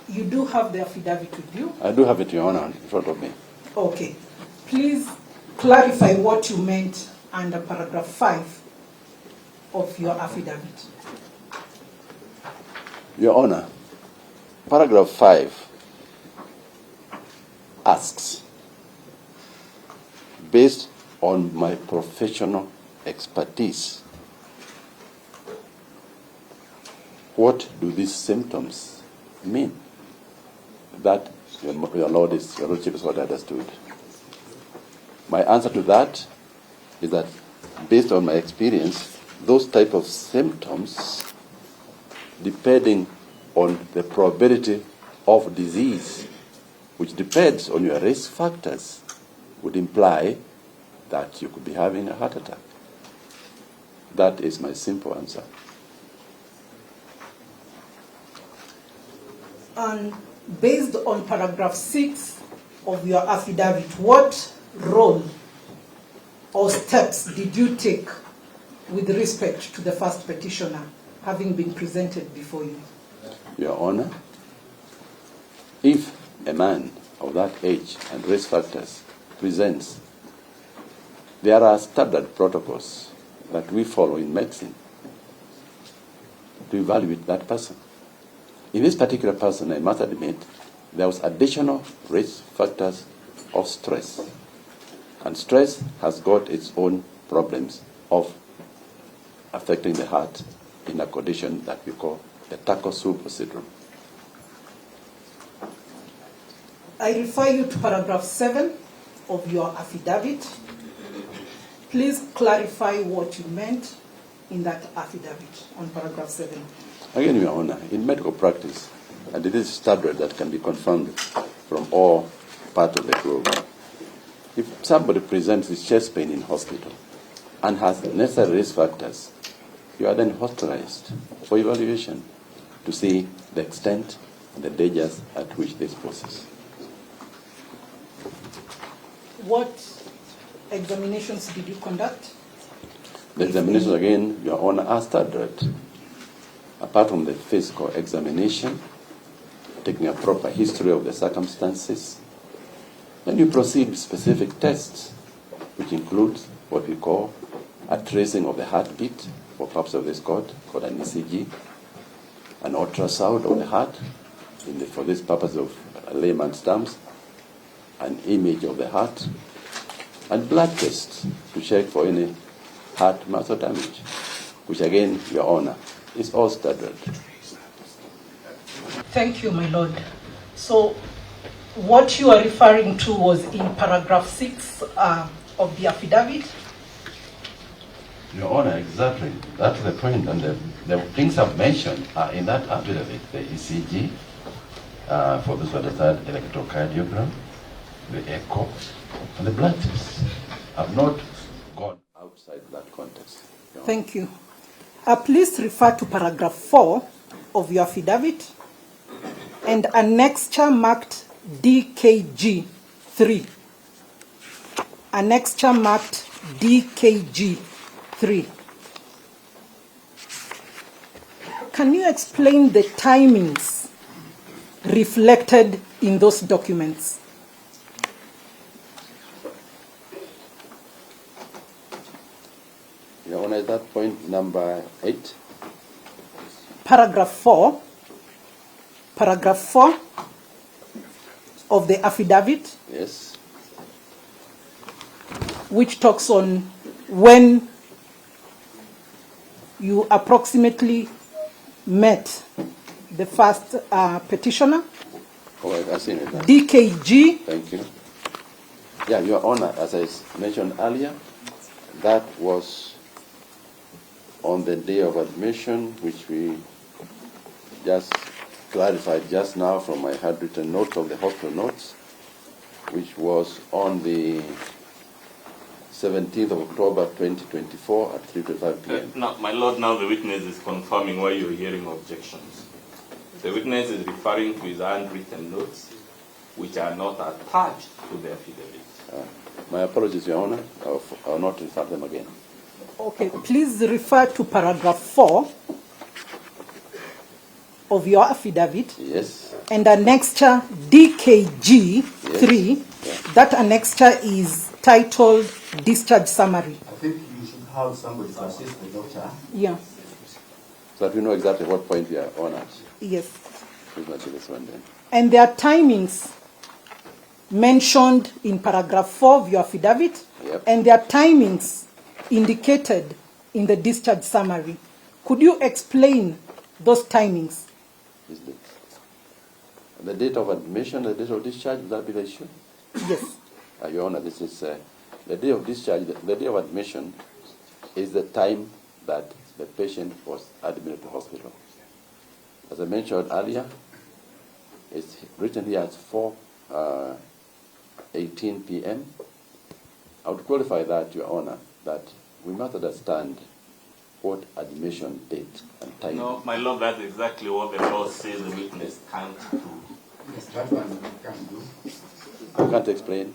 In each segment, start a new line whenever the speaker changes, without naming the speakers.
You do have the affidavit with you?
I do have it, Your Honor, in front of me.
Okay. Please clarify what you meant under paragraph 5 of your affidavit.
Your Honor, paragraph 5 asks, based on my professional expertise, what do these symptoms mean? That, your Lordship, is what I understood. My answer to that is that, based on my experience, those type of symptoms, depending on the probability of disease, which depends on your risk factors, would imply that you could be having a heart attack. That is my simple answer.
And based on paragraph 6 of your affidavit, what role or steps did you take with respect to the first petitioner having been presented before you?
Your Honor, if a man of that age and risk factors presents, there are standard protocols that we follow in medicine to evaluate that person. In this particular person, I must admit, there was additional risk factors of stress. And stress has got its own problems of affecting the heart in a condition that we call the Takotsubo syndrome.
I refer you to paragraph 7 of your affidavit. Please clarify what you meant in that affidavit on paragraph 7.
Again, Your Honor, in medical practice, and it is standard that can be confirmed from all parts of the globe, if somebody presents with chest pain in hospital and has necessary risk factors, you are then hospitalized for evaluation to see the extent and the dangers at which this poses.
What examinations did you conduct?
The examinations, again, Your Honor, are standard. Apart from the physical examination, taking a proper history of the circumstances, then you proceed with specific tests, which includes what we call a tracing of the heartbeat for purpose of this court, called an ECG, an ultrasound of the heart, for this purpose of layman's terms, an image of the heart, and blood tests to check for any heart muscle damage, which again, Your Honor, is all standard.
Thank you, my lord. So what you are referring to was in paragraph 6 of the affidavit?
Your Honor, exactly. That's the point. And the things I've mentioned are in that affidavit. The ECG, for those who understand, electrocardiogram, the echo, and the blood tests. I've not gone outside that context.
Thank you. Please refer to paragraph 4 of your affidavit and annexure marked DKG 3. Annexure marked DKG 3. Can you explain the timings reflected in those documents?
Your Honor, is that point number 8?
Paragraph 4. Paragraph 4 of the affidavit.
Yes.
Which talks on when you approximately met the first petitioner.
Oh, I've seen it now.
DKG.
Thank you. Yeah, Your Honor, as I mentioned earlier, that was on the day of admission, which we just clarified just now from my handwritten note of the hospital notes, which was on the 17th of October 2024 at 3:25 p.m.
Now, my lord, now the witness is confirming why you're hearing objections. The witness is referring to his handwritten notes, which are not attached to the affidavit.
My apologies, Your Honor. I'll not refer them again.
Okay, please refer to paragraph 4 of your affidavit,
Yes.
and annexure DKG3.
Yes.
That annexure is titled Discharge Summary.
I think you should have somebody to assist the doctor.
Yeah.
So that we know exactly what point we are on at.
Yes.
Please match this one then.
And there are timings mentioned in paragraph 4 of your affidavit,
Yep.
and there are timings indicated in the discharge summary. Could you explain those timings?
Is the date of admission, the date of discharge, will that be the issue?
Yes.
Your Honor, this is the day of discharge, the day of admission is the time that the patient was admitted to hospital. As I mentioned earlier, it's written here as 4:18 p.m. I would qualify that, Your Honor, that we must understand what admission date and time.
No, my lord, that's exactly what the law says the witness can't do.
Yes, that one we can do.
I can't explain.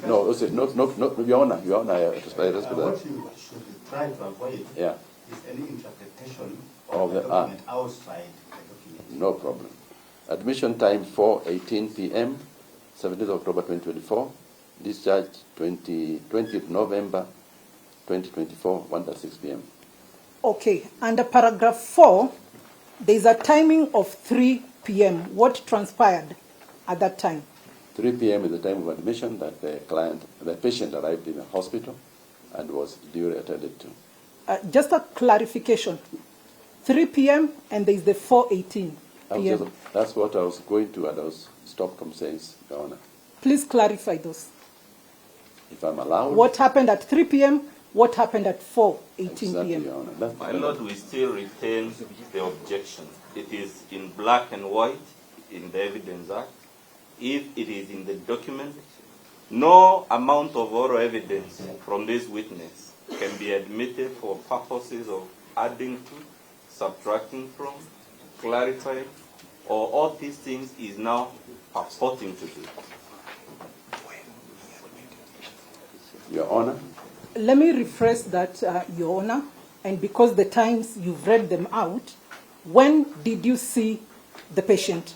No, Your Honor, respect
What
that.
you should try to avoid
Yeah,
is any interpretation
Of
of the
the
document outside the document.
no problem. Admission time 4:18 p.m., 17th October 2024. Discharge 20th November 2024, 1:06 p.m.
Okay. Under paragraph 4, there is a timing of 3 p.m. What transpired at that time?
3 p.m. is the time of admission that the patient arrived in the hospital and was duly attended to.
Just a clarification. 3 p.m. and there is the 4:18 p.m.
That's what I was going to, and I was stopped from saying, Your Honor.
Please clarify those.
If I'm allowed.
What happened at 3 p.m.? What happened at 4:18
Exactly,
p.m.?
Your Honor. That's
My lord, we still retain the objection. It is in black and white in the Evidence Act. If it is in the document, no amount of oral evidence from this witness can be admitted for purposes of adding to, subtracting from, clarifying, or all these things is now purporting to do.
Your Honor.
Let me rephrase that, Your Honor, and because the times you've read them out, when did you see the patient?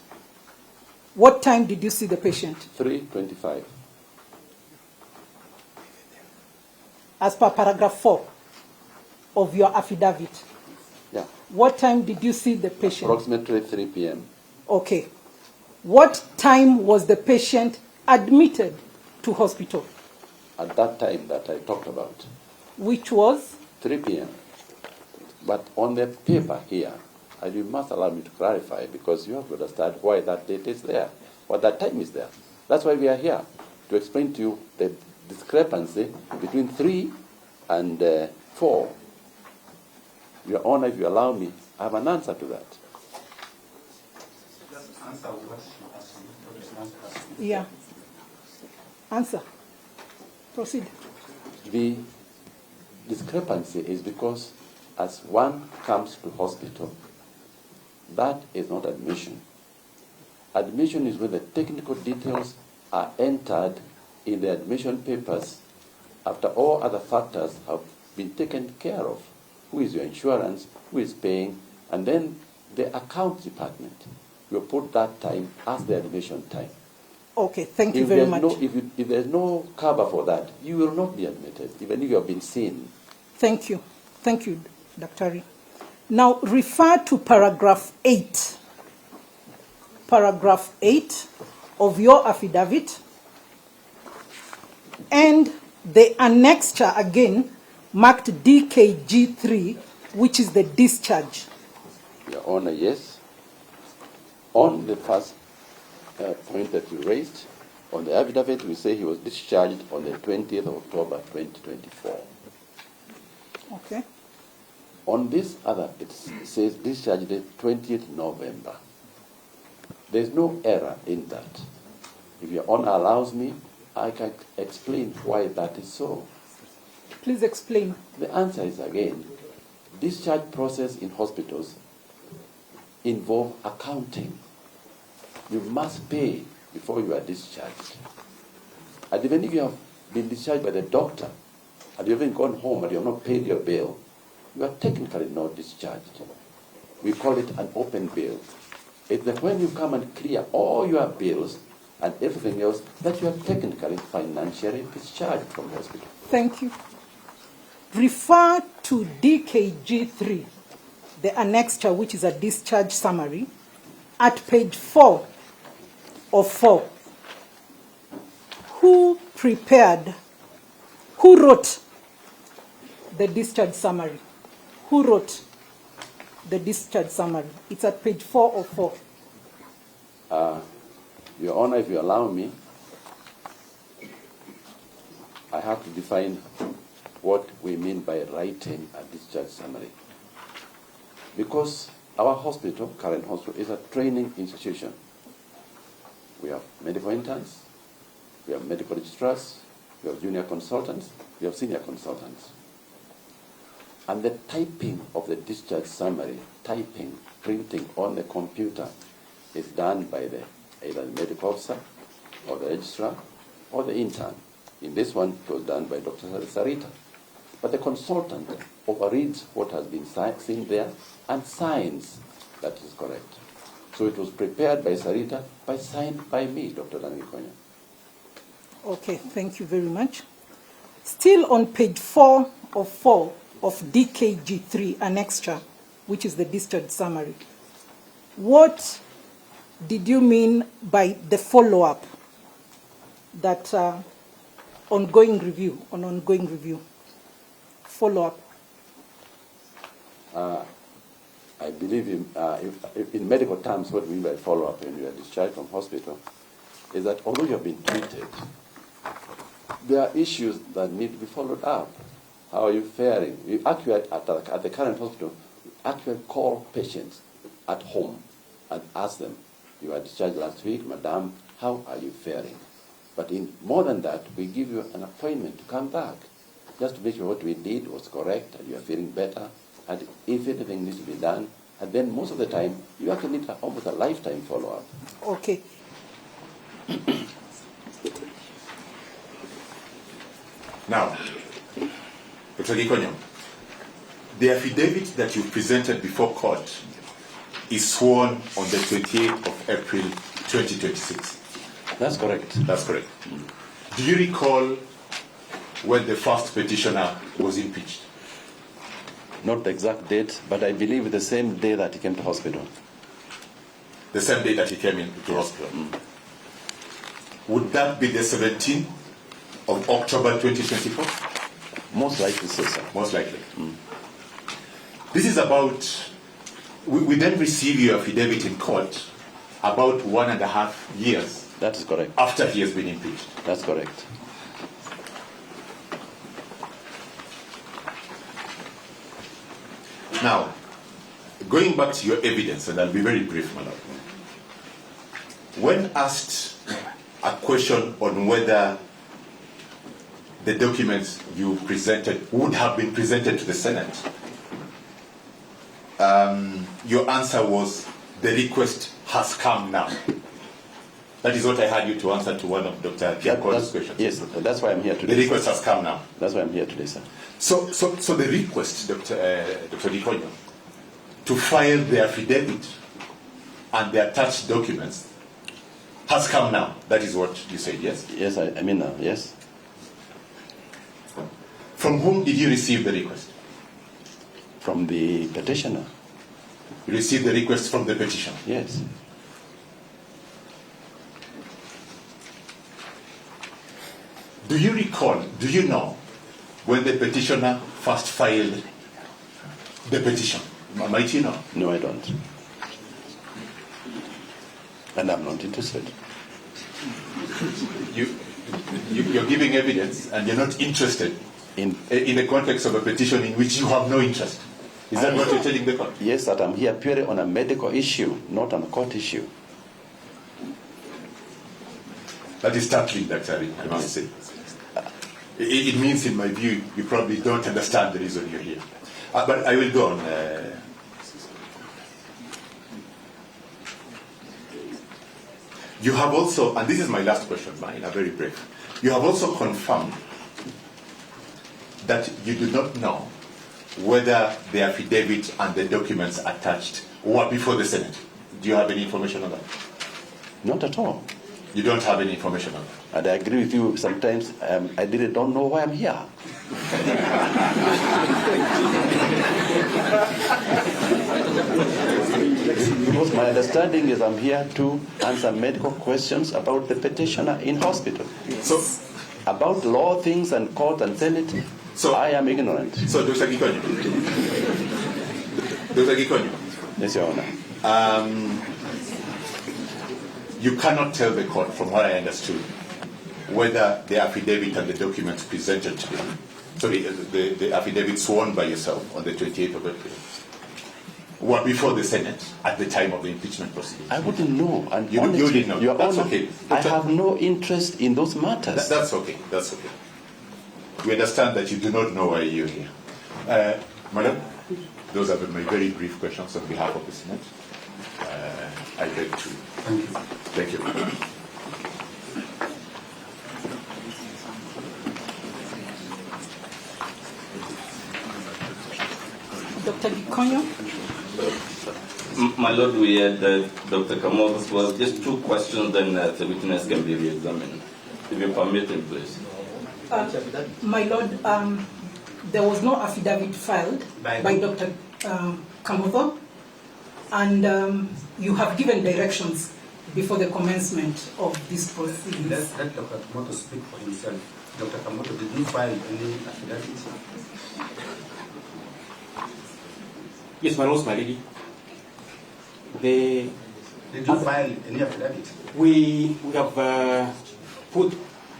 What time did you see the patient?
3:25.
As per paragraph 4 of your affidavit.
Yeah.
What time did you see the patient?
Approximately 3 p.m.
Okay. What time was the patient admitted to hospital?
At that time that I talked about.
Which was?
3 p.m. But on the paper here, and you must allow me to clarify because you have to understand why that date is there, or that time is there. That's why we are here, to explain to you the discrepancy between 3 and 4. Your Honor, if you allow me, I have an answer to that.
Answer what you asked me.
Yeah. Answer. Proceed.
The discrepancy is because as one comes to hospital, that is not admission. Admission is when the technical details are entered in the admission papers after all other factors have been taken care of. Who is your insurance, who is paying, and then the accounts department will put that time as the admission time.
Okay, thank you very much.
If there's no cover for that, you will not be admitted, even if you have been seen.
Thank you. Thank you, Daktari. Now, refer to paragraph 8. Paragraph 8 of your affidavit. And the annexure again, marked DKG3, which is the discharge.
Your Honor, yes. On the first point that you raised, on the affidavit, we say he was discharged on the 20th of October 2024.
Okay.
On this other, it says discharged the 20th November. There's no error in that. If Your Honor allows me, I can explain why that is so.
Please explain.
The answer is, again, discharge process in hospitals involve accounting. You must pay before you are discharged. And even if you have been discharged by the doctor, and you haven't gone home and you have not paid your bill, you are technically not discharged. we call it an open bill. It's that when you come and clear all your bills and everything else, that you are technically financially discharged from the hospital.
Thank you. Refer to DKG3, the annexure, which is a discharge summary, at page 4 of 4. Who wrote the discharge summary? Who wrote the discharge summary? It's at page 4 of 4.
Your Honor, if you allow me, I have to define what we mean by writing a discharge summary. Because our hospital, current hospital, is a training institution. We have medical interns, we have medical registrars, we have junior consultants, we have senior consultants. And the typing of the discharge summary, printing on the computer, is done by either the medical officer, or the registrar, or the intern. In this one, it was done by Dr. Sarita. But the consultant overreads what has been seen there and signs that is correct. So it was prepared by Sarita, signed by me, Dr. Danikonya.
Okay, thank you very much. Still on page 4 of 4 of DKG3 annexure, which is the discharge summary, what did you mean by the follow-up, that ongoing review, follow-up?
I believe in medical terms, what we mean by follow-up when you are discharged from hospital is that although you have been treated, there are issues that need to be followed up. How are you faring? We actually, at the current hospital, actually call patients at home and ask them, you were discharged last week, madam, how are you faring? But in more than that, we give you an appointment to come back, just to make sure what we did was correct and you are feeling better, and if anything needs to be done, and then most of the time, you actually need almost a lifetime follow-up.
Okay.
Now, Dr. Gikonyo, the affidavit that you presented before court is sworn on the 28th of April 2026.
That's correct.
That's correct. Do you recall when the first petitioner was impeached?
Not the exact date, but I believe the same day that he came to hospital.
The same day that he came into hospital. Would that be the 17th of October 2024?
Most likely so, sir.
Most likely. This is about, we then receive your affidavit in court about 1.5 years.
That is correct.
After he has been impeached.
That's correct.
Now, going back to your evidence, and I'll be very brief, my lord. When asked a question on whether the documents you presented would have been presented to the Senate, your answer was, the request has come now. That is what I had you to answer to one of Dr. Kiako's questions.
Yes, that's why I'm here today.
The request has come now.
That's why I'm here today, sir.
So the request, Dr. Gikonyo, to file the affidavit and the attached documents has come now. That is what you said, yes?
Yes, I mean now, yes.
From whom did you receive the request?
From the petitioner.
You received the request from the petitioner?
Yes.
Do you recall, do you know when the petitioner first filed the petition? Might you know?
No, I don't. And I'm not interested.
You're giving evidence and you're not interested in the context of a petition in which you have no interest. Is that what you're telling the court?
Yes, that I'm here purely on a medical issue, not on a court issue.
That is startling, Daktari, I must say. It means, in my view, you probably don't understand the reason you're here. But I will go on. You have also, and this is my last question, mine, very brief. You have also confirmed that you do not know whether the affidavit and the documents attached were before the Senate. Do you have any information on that?
Not at all.
You don't have any information on that?
And I agree with you, sometimes I really don't know why I'm here. Because my understanding is I'm here to answer medical questions about the petitioner in hospital.
So,
about law things and court and Senate,
so
I am ignorant.
So, Dr. Gikonyo. Dr. Gikonyo.
Yes, Your Honor.
You cannot tell the court, from what I understood, whether the affidavit and the documents presented today, the affidavit sworn by yourself on the 28th of April, were before the Senate at the time of the impeachment proceedings.
I wouldn't know. And
You didn't know.
Your
That's
Honor,
okay.
I have no interest in those matters.
That's okay. That's okay. We understand that you do not know why you're here. Madam, those have been my very brief questions on behalf of the Senate. I beg to. Thank you.
Dr. Gikonyo?
My Lord, we had Dr. Kamogo's was just two questions, then the witness can be re-examined. If you permit him, please.
My Lord, there was no affidavit filed by Dr. Kamogo, and you have given directions before the commencement of this proceedings.
Let Dr. Kamoto speak for himself. Dr. Kamoto, did you file any affidavit?
Yes, my Lord, my lady.
Did you file any affidavit?
We have put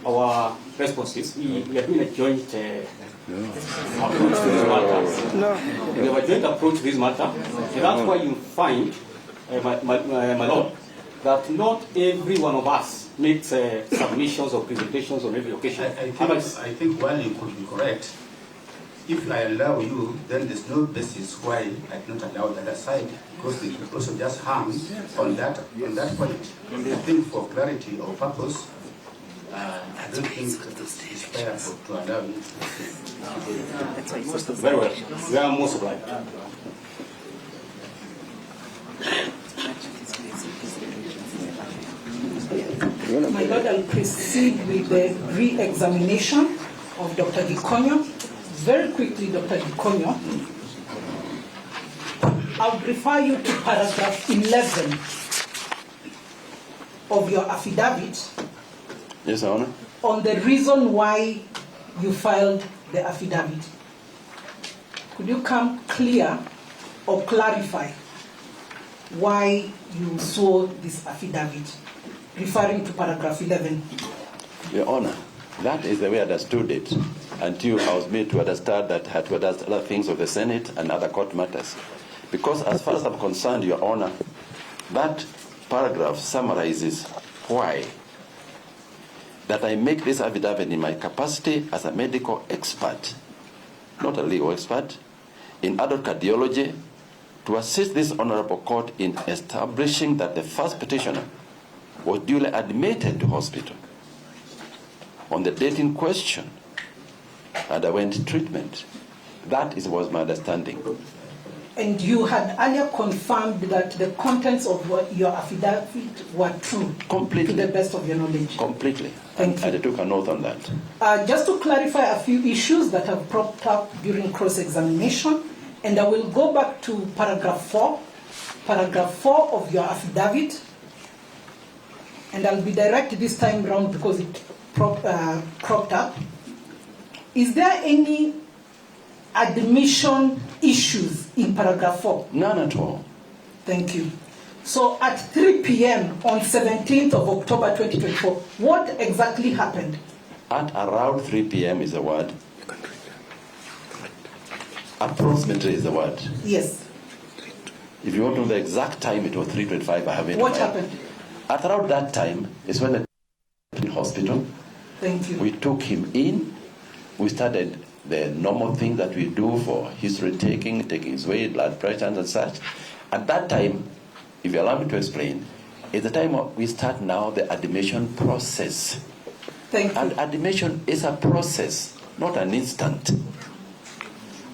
our responses. We are doing a joint approach to this matter. We have a joint approach to this matter, and that's why you find, my Lord, that not every one of us makes submissions or presentations on every occasion.
I think while you could be correct, if I allow you, then there's no basis why I cannot allow the other side, because they could also just hang on that point. I think for clarity or purpose, I don't think it's fair to allow you to speak.
Very well. We are most obliged.
My Lord, I'll proceed with the re-examination of Dr. Gikonyo. Very quickly, Dr. Gikonyo, I'll refer you to paragraph 11 of your affidavit.
Yes, Your Honor.
On the reason why you filed the affidavit. Could you come clear or clarify why you swore this affidavit, referring to paragraph 11?
Your Honor, that is the way I understood it, until I was made to understand that I had to understand other things of the Senate and other court matters. Because as far as I'm concerned, Your Honor, that paragraph summarizes why that I make this affidavit in my capacity as a medical expert, not a legal expert, in adult cardiology, to assist this honorable court in establishing that the first petitioner was duly admitted to hospital on the date in question, underwent treatment. That was my understanding.
And you had earlier confirmed that the contents of your affidavit were true?
Completely.
To the best of your knowledge?
Completely.
Thank you.
And I took a note on that.
Just to clarify a few issues that have propped up during cross-examination, and I will go back to paragraph 4 of your affidavit, and I'll be direct this time round because it cropped up. Is there any admission issues in paragraph 4?
None at all.
Thank you. So at 3 p.m. on 17th of October 2024, what exactly happened?
At around 3 p.m. is the word. Approximately is the word.
Yes.
If you want to know the exact time, it was 3:25. I have it.
What happened?
At around that time is when the in hospital.
Thank you.
We took him in. We started the normal thing that we do for history taking his weight, blood pressure, and such. At that time, if you allow me to explain, is the time we start now the admission process.
Thank you.
And admission is a process, not an instant.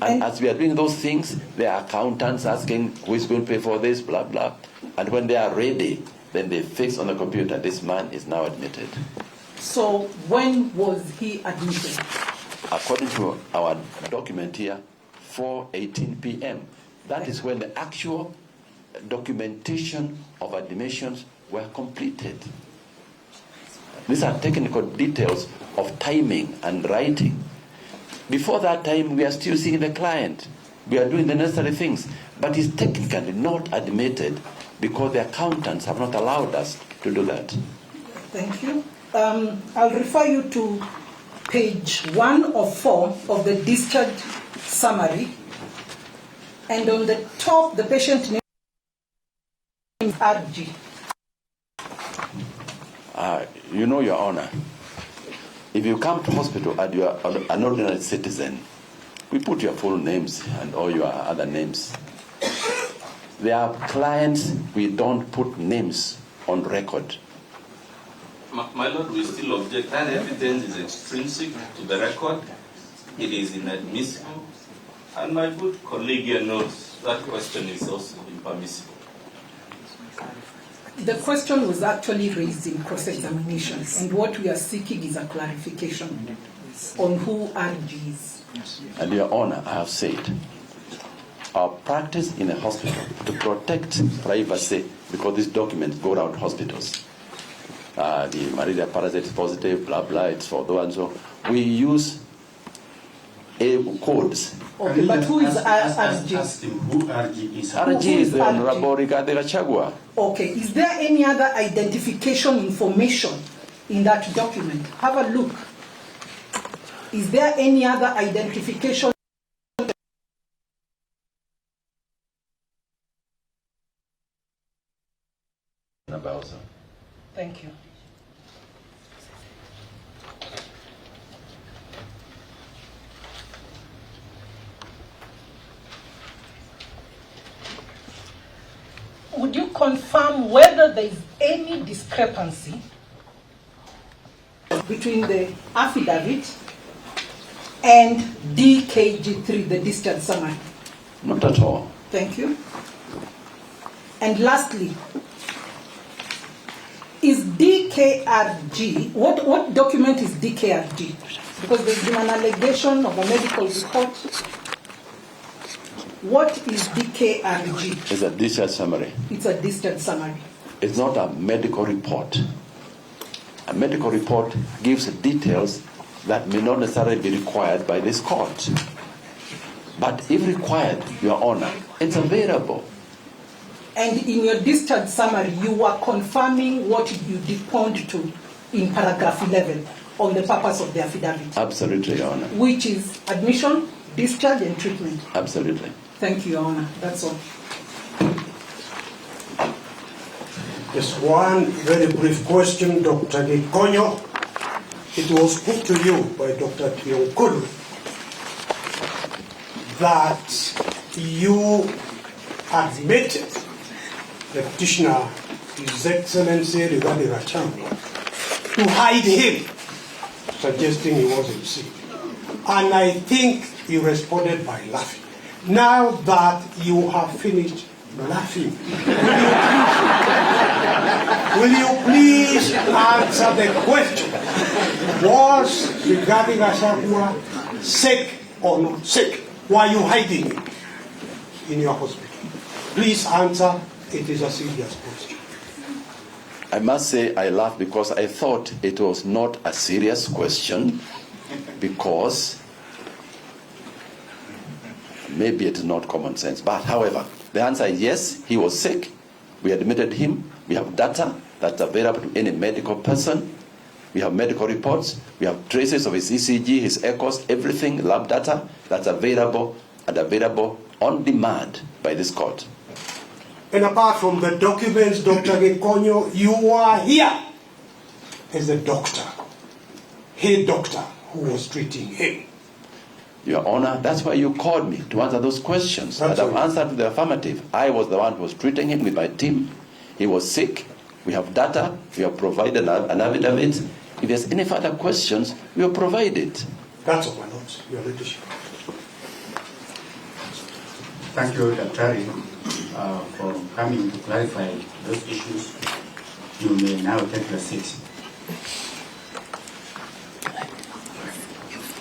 And as we are doing those things, there are accountants asking who is going to pay for this, blah, blah. And when they are ready, then they fix on the computer, this man is now admitted.
So when was he admitted?
According to our document here, 4:18 p.m. That is when the actual documentation of admissions were completed. These are technical details of timing and writing. Before that time, we are still seeing the client. We are doing the necessary things. But he's technically not admitted because the accountants have not allowed us to do that.
Thank you. I'll refer you to page 1 of 4 of the discharge summary. And on the top, the patient name is RG.
You know, Your Honor, if you come to hospital and you are an ordinary citizen, we put your full names and all your other names. There are clients we don't put names on record.
My Lord, we still object. That evidence is extrinsic to the record. It is inadmissible. And my good colleague here knows that question is also impermissible.
The question was actually raised in cross-examination, and what we are seeking is a clarification on who RG is.
And Your Honor, I have said, our practice in a hospital to protect privacy, because these documents go around hospitals. The malaria parasite is positive, blah, blah, it's for those and so. We use codes.
Okay, but who is RG?
Ask him who RG is.
RG is the Honorable Gachagua.
Okay, is there any other identification information in that document? Have a look. Is there any other identification? Thank you. Would you confirm whether there is any discrepancy between the affidavit and DKG3, the discharge summary?
Not at all.
Thank you. And lastly, is DKRG, what document is DKRG? Because there's been an allegation of a medical report. What is DKRG?
It's a discharge summary.
It's a discharge summary.
It's not a medical report. A medical report gives details that may not necessarily be required by this court. But if required, Your Honor, it's available.
And in your discharge summary, you are confirming what you deponed to in paragraph 11 on the purpose of the affidavit.
Absolutely, Your Honor.
Which is admission, discharge, and treatment.
Absolutely.
Thank you, Your Honor. That's all.
Just one very brief question, Dr. Gikonyo. It was put to you by Dr. Kionkulu that you admitted the petitioner, His Excellency Rigathi Gachagua, to hide him, suggesting he wasn't sick. And I think you responded by laughing. Now that you have finished laughing, will you please answer the question? Was Rigathi Gachagua sick or not sick? Why are you hiding him in your hospital? Please answer. It is a serious question.
I must say I laughed because I thought it was not a serious question, because maybe it is not common sense. But however, the answer is yes, he was sick. We admitted him. We have data that's available to any medical person. We have medical reports. We have traces of his ECG, his echoes, everything, lab data that's available and available on demand by this court.
And apart from the documents, Dr. Gikonyo, you are here as a doctor, head doctor who was treating him.
Your Honor, that's why you called me, to answer those questions. And I've answered to the affirmative. I was the one who was treating him with my team. He was sick. We have data. We have provided an affidavit. If there's any further questions, we will provide it.
That's all, my lord, your leadership.
Thank you, Daktari, for coming to clarify those issues. You may now take your seat.